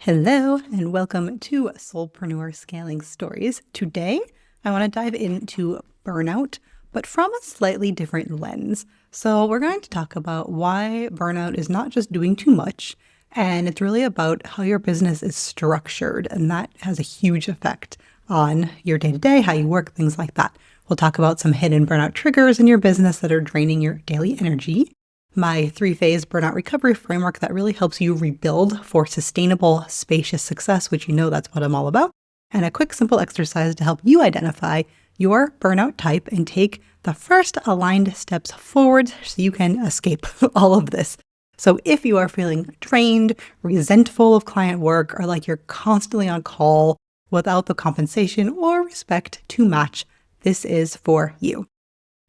Hello, and welcome to Soulpreneur Scaling Stories. Today, I want to dive into burnout, but from a slightly different lens. So we're going to talk about why burnout is not just doing too much, and it's really about how your business is structured, and that has a huge effect on your day-to-day, how you work, things like that. We'll talk about some hidden burnout triggers in your business that are draining your daily energy, my 3-phase burnout recovery framework that really helps you rebuild for sustainable, spacious success, which you know that's what I'm all about, and a quick, simple exercise to help you identify your burnout type and take the first aligned steps forward so you can escape all of this. So if you are feeling drained, resentful of client work, or like you're constantly on call without the compensation or respect to match, this is for you.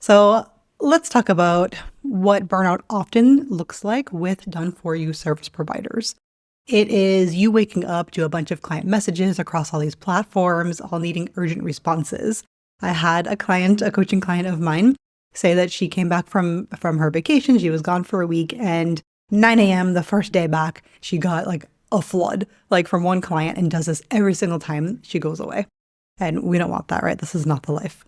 So let's talk about what burnout often looks like with done-for-you service providers. It is you waking up to a bunch of client messages across all these platforms, all needing urgent responses. I had a coaching client of mine, say that she came back from her vacation. She was gone for a week, and 9 a.m. the first day back, she got like a flood, like from one client, and does this every single time she goes away. And we don't want that, right? This is not the life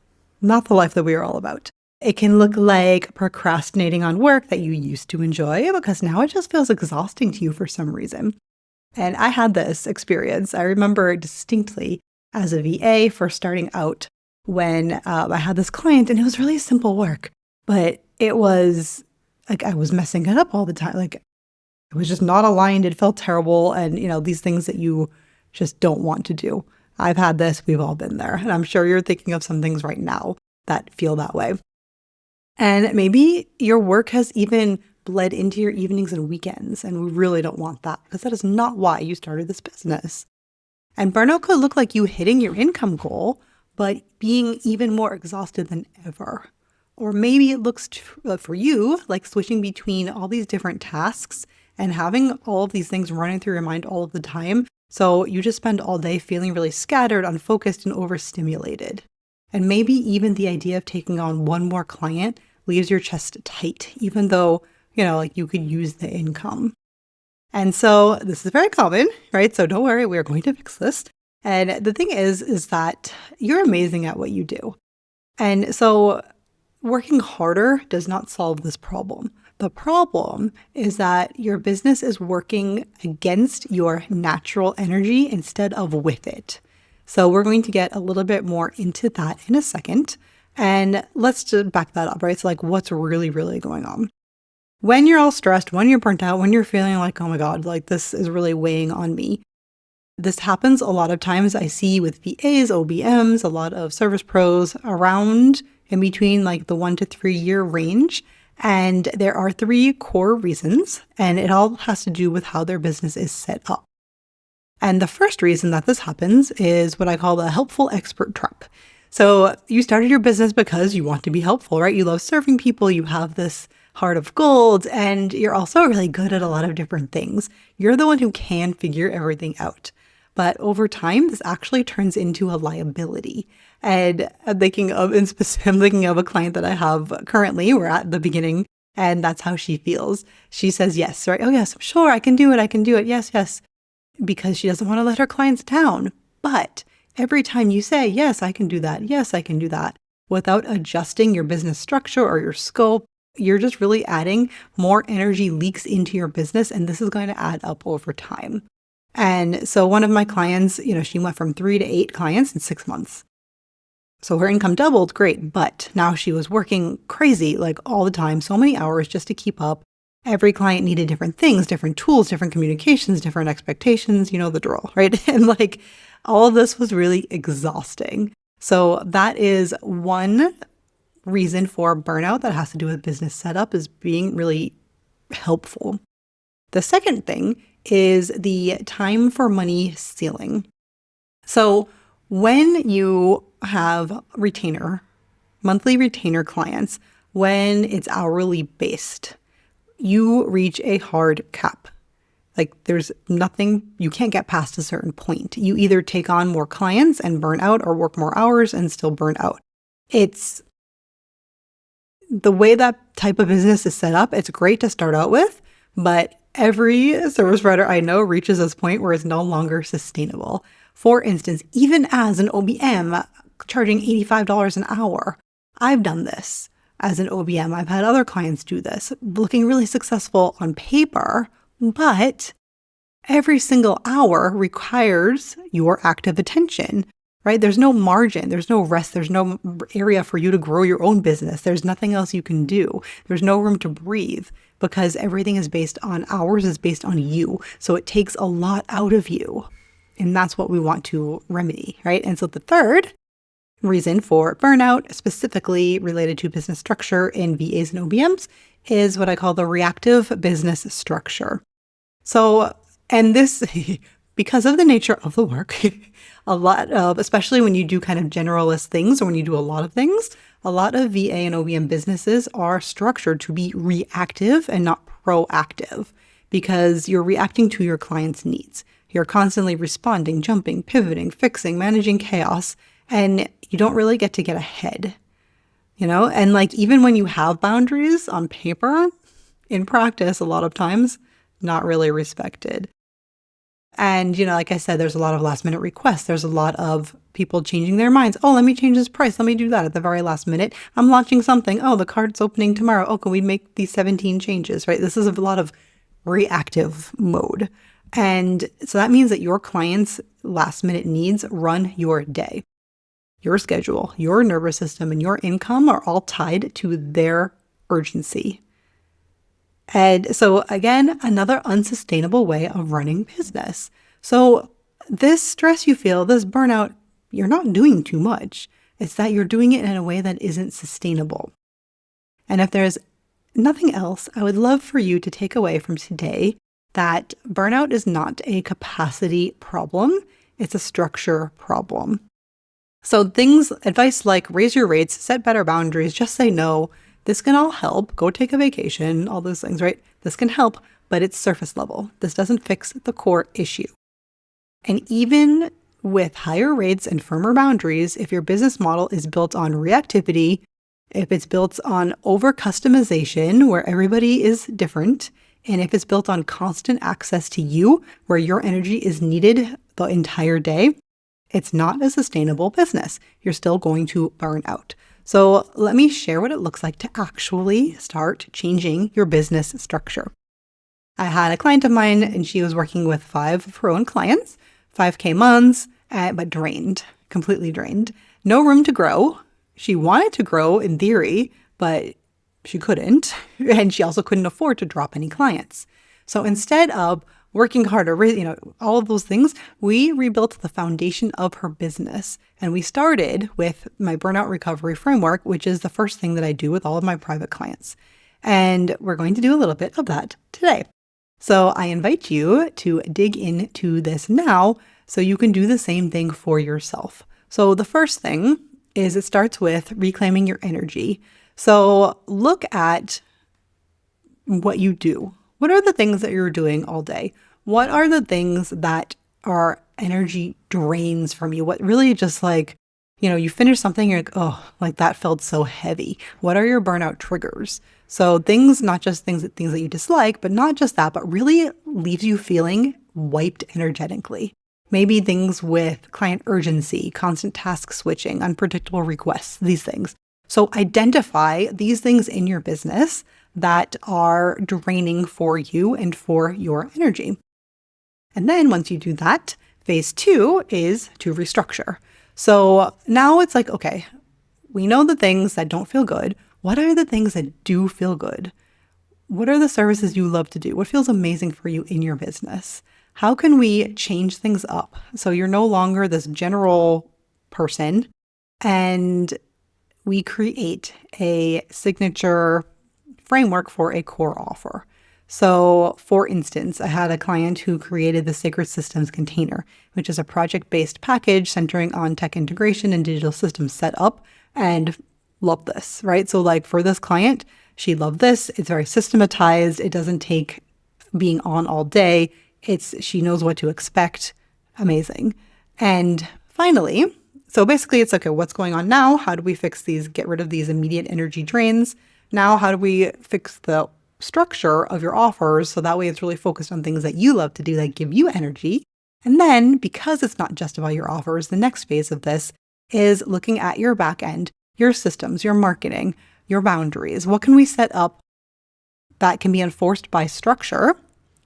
that we are all about. It can look like procrastinating on work that you used to enjoy because now it just feels exhausting to you for some reason. And I had this experience. I remember distinctly as a VA first starting out when I had this client, and it was really simple work, but it was like I was messing it up all the time. Like it was just not aligned. It felt terrible. And, these things that you just don't want to do. I've had this. We've all been there. And I'm sure you're thinking of some things right now that feel that way. And maybe your work has even bled into your evenings and weekends, and we really don't want that because that is not why you started this business. And burnout could look like you hitting your income goal, but being even more exhausted than ever. Or maybe it looks for you like switching between all these different tasks and having all of these things running through your mind all of the time. So you just spend all day feeling really scattered, unfocused, and overstimulated. And maybe even the idea of taking on one more client leaves your chest tight, even though, you could use the income. And so this is very common, right? So don't worry, we're going to fix this. And the thing is that you're amazing at what you do. And so working harder does not solve this problem. The problem is that your business is working against your natural energy instead of with it. So we're going to get a little bit more into that in a second. And let's just back that up, right? So like what's really, really going on? When you're all stressed, when you're burnt out, when you're feeling like, oh my God, like this is really weighing on me. This happens a lot of times. I see with VAs, OBMs, a lot of service pros around in between like the 1 to 3 year range. And there are 3 core reasons, and it all has to do with how their business is set up. And the first reason that this happens is what I call the helpful expert trap. So you started your business because you want to be helpful, right? You love serving people. You have this heart of gold, and you're also really good at a lot of different things. You're the one who can figure everything out. But over time, this actually turns into a liability. And I'm thinking of a client that I have currently. We're at the beginning, and that's how she feels. She says yes, right? Oh yes, sure, I can do it. Yes, yes. Because she doesn't want to let her clients down. But every time you say, yes, I can do that, without adjusting your business structure or your scope, you're just really adding more energy leaks into your business, and this is going to add up over time. And so one of my clients, she went from 3 to 8 clients in 6 months. So her income doubled, great, but now she was working crazy, like all the time, so many hours just to keep up. Every client needed different things, different tools, different communications, different expectations, the drill, right? And like all of this was really exhausting. So that is one reason for burnout that has to do with business setup, is being really helpful. The second thing is the time for money ceiling. So when you have monthly retainer clients, when it's hourly based, you reach a hard cap. Like there's nothing, you can't get past a certain point. You either take on more clients and burn out, or work more hours and still burn out. It's the way that type of business is set up. It's great to start out with, but Every service provider I know reaches this point where it's no longer sustainable. For instance, even as an OBM charging $85 an hour, I've done this as an OBM. I've had other clients do this, looking really successful on paper, but every single hour requires your active attention, right? There's no margin, there's no rest, there's no area for you to grow your own business. There's nothing else you can do. There's no room to breathe because everything is based on hours, is based on you. So it takes a lot out of you. And that's what we want to remedy, right? And so the third reason for burnout, specifically related to business structure in VAs and OBMs, is what I call the reactive business structure. So, and this, because of the nature of the work, a lot of, especially when you do kind of generalist things or when you do a lot of things, a lot of VA and OBM businesses are structured to be reactive and not proactive because you're reacting to your client's needs. You're constantly responding, jumping, pivoting, fixing, managing chaos, and you don't really get to get ahead, And like, even when you have boundaries on paper, in practice, a lot of times, not really respected. And, like I said, there's a lot of last minute requests. There's a lot of people changing their minds. Oh, let me change this price. Let me do that at the very last minute. I'm launching something. Oh, the card's opening tomorrow. Oh, can we make these 17 changes, right? This is a lot of reactive mode. And so that means that your clients' last minute needs run your day. Your schedule, your nervous system, and your income are all tied to their urgency. And so again, another unsustainable way of running business. So this stress you feel, this burnout, you're not doing too much. It's that you're doing it in a way that isn't sustainable. And if there's nothing else, I would love for you to take away from today that burnout is not a capacity problem. It's a structure problem. So advice like raise your rates, set better boundaries, just say no. This can all help. Go take a vacation, all those things, right? This can help, but it's surface level. This doesn't fix the core issue. And even with higher rates and firmer boundaries, if your business model is built on reactivity, if it's built on over customization where everybody is different, and if it's built on constant access to you where your energy is needed the entire day, it's not a sustainable business. You're still going to burn out. So let me share what it looks like to actually start changing your business structure. I had a client of mine and she was working with 5 of her own clients, 5K months, but drained, completely drained. No room to grow. She wanted to grow in theory, but she couldn't. And she also couldn't afford to drop any clients. So instead of working harder, all of those things, we rebuilt the foundation of her business. And we started with my burnout recovery framework, which is the first thing that I do with all of my private clients. And we're going to do a little bit of that today. So I invite you to dig into this now so you can do the same thing for yourself. So the first thing is it starts with reclaiming your energy. So look at what you do. What are the things that you're doing all day? What are the things that are energy drains from you? What really just you finish something, you're like, oh, like that felt so heavy. What are your burnout triggers? So things, not just things that you dislike, but not just that, but really leaves you feeling wiped energetically. Maybe things with client urgency, constant task switching, unpredictable requests, these things. So identify these things in your business that are draining for you and for your energy. And then once you do that, phase 2 is to restructure. So now it's like, okay, we know the things that don't feel good. What are the things that do feel good? What are the services you love to do? What feels amazing for you in your business? How can we change things up so you're no longer this general person and we create a signature framework for a core offer? So for instance, I had a client who created the Sacred Systems Container, which is a project-based package centering on tech integration and digital systems setup, and loved this, right? So like for this client, she loved this. It's very systematized. It doesn't take being on all day. She knows what to expect. Amazing. And finally, so basically it's okay, what's going on now? How do we fix these, get rid of these immediate energy drains? Now, how do we fix the structure of your offers so that way it's really focused on things that you love to do that give you energy. And then, because it's not just about your offers, the next phase of this is looking at your back end, your systems, your marketing, your boundaries. What can we set up that can be enforced by structure,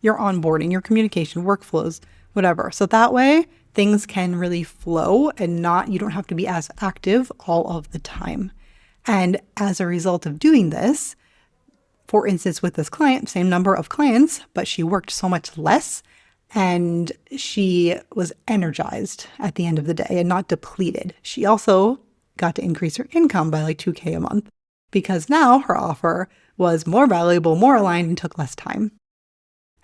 your onboarding, your communication, workflows, whatever. So that way things can really flow and you don't have to be as active all of the time. And as a result of doing this, for instance, with this client, same number of clients, but she worked so much less and she was energized at the end of the day and not depleted. She also got to increase her income by like $2,000 a month because now her offer was more valuable, more aligned, and took less time.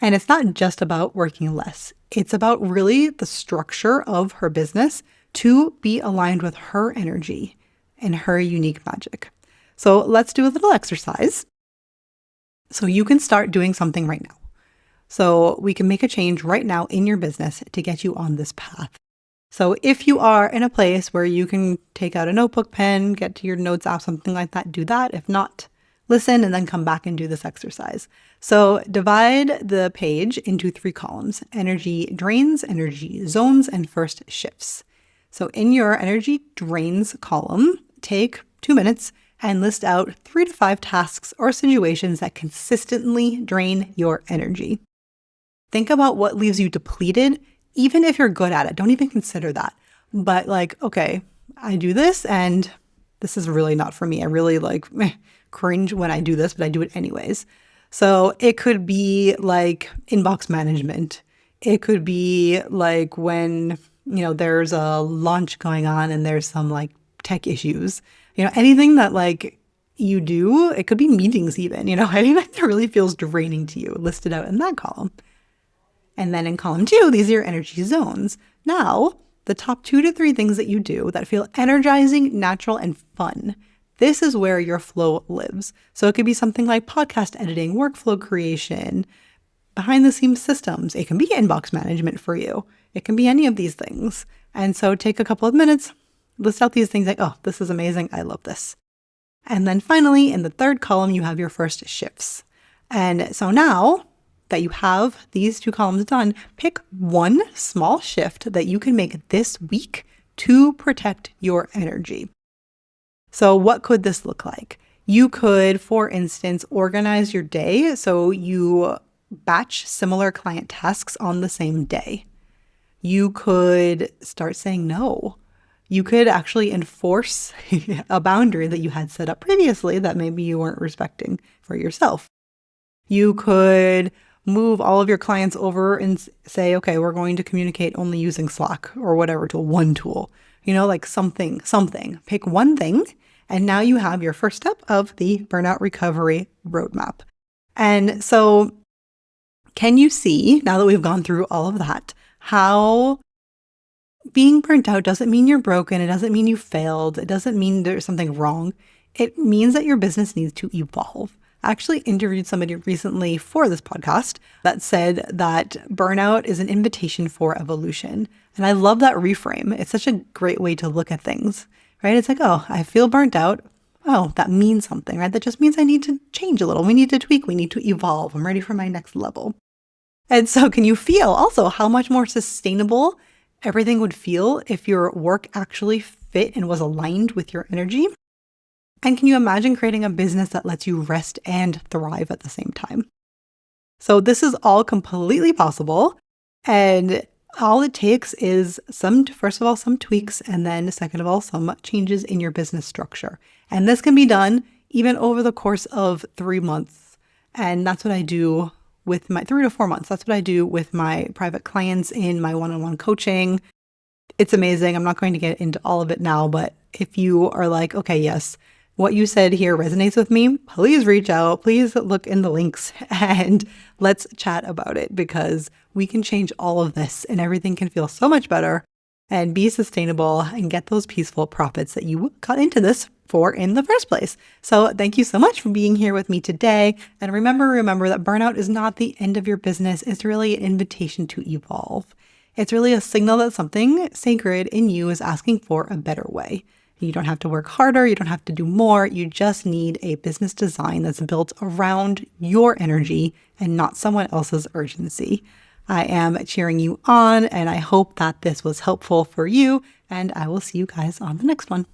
And it's not just about working less. It's about really the structure of her business to be aligned with her energy and her unique magic. So let's do a little exercise. So you can start doing something right now. So we can make a change right now in your business to get you on this path. So if you are in a place where you can take out a notebook, pen, get to your notes app, something like that, do that. If not, listen and then come back and do this exercise. So divide the page into 3 columns: energy drains, energy zones, and first shifts. So in your energy drains column, take 2 minutes and list out 3 to 5 tasks or situations that consistently drain your energy. Think about what leaves you depleted, even if you're good at it. Don't even consider that. But like, okay, I do this and this is really not for me. I really cringe when I do this, but I do it anyways. So it could be like inbox management. It could be like when, there's a launch going on and there's some like tech issues, anything that you do. It could be meetings even, anything that really feels draining to you, listed out in that column. And then in column 2, these are your energy zones. Now, the top 2 to 3 things that you do that feel energizing, natural, and fun. This is where your flow lives. So it could be something like podcast editing, workflow creation, behind the scenes systems. It can be inbox management for you. It can be any of these things. And so take a couple of minutes, list out these things like, oh, this is amazing. I love this. And then finally, in the 3rd column, you have your first shifts. And so now that you have these 2 columns done, pick one small shift that you can make this week to protect your energy. So what could this look like? You could, for instance, organize your day so you batch similar client tasks on the same day. You could start saying no. You could actually enforce a boundary that you had set up previously that maybe you weren't respecting for yourself. You could move all of your clients over and say, okay, we're going to communicate only using Slack or whatever tool, one tool, something. Pick one thing. And now you have your first step of the burnout recovery roadmap. And so can you see, now that we've gone through all of that, how being burnt out doesn't mean you're broken. It doesn't mean you failed. It doesn't mean there's something wrong. It means that your business needs to evolve. I actually interviewed somebody recently for this podcast that said that burnout is an invitation for evolution. And I love that reframe. It's such a great way to look at things, right? It's like, oh, I feel burnt out. Oh, that means something, right? That just means I need to change a little. We need to tweak. We need to evolve. I'm ready for my next level. And so can you feel also how much more sustainable everything would feel if your work actually fit and was aligned with your energy? And can you imagine creating a business that lets you rest and thrive at the same time? So this is all completely possible. And all it takes is first of all, some tweaks, and then second of all, some changes in your business structure. And this can be done even over the course of 3 months. And that's what I do with my 3 to 4 months. That's what I do with my private clients in my one-on-one coaching. It's amazing. I'm not going to get into all of it now, but if you are like, okay, yes, what you said here resonates with me, please reach out. Please look in the links and let's chat about it, because we can change all of this and everything can feel so much better and be sustainable and get those peaceful profits that you got into this for in the first place. So thank you so much for being here with me today. And remember that burnout is not the end of your business. It's really an invitation to evolve. It's really a signal that something sacred in you is asking for a better way. You don't have to work harder. You don't have to do more. You just need a business design that's built around your energy and not someone else's urgency. I am cheering you on, and I hope that this was helpful for you, and I will see you guys on the next one.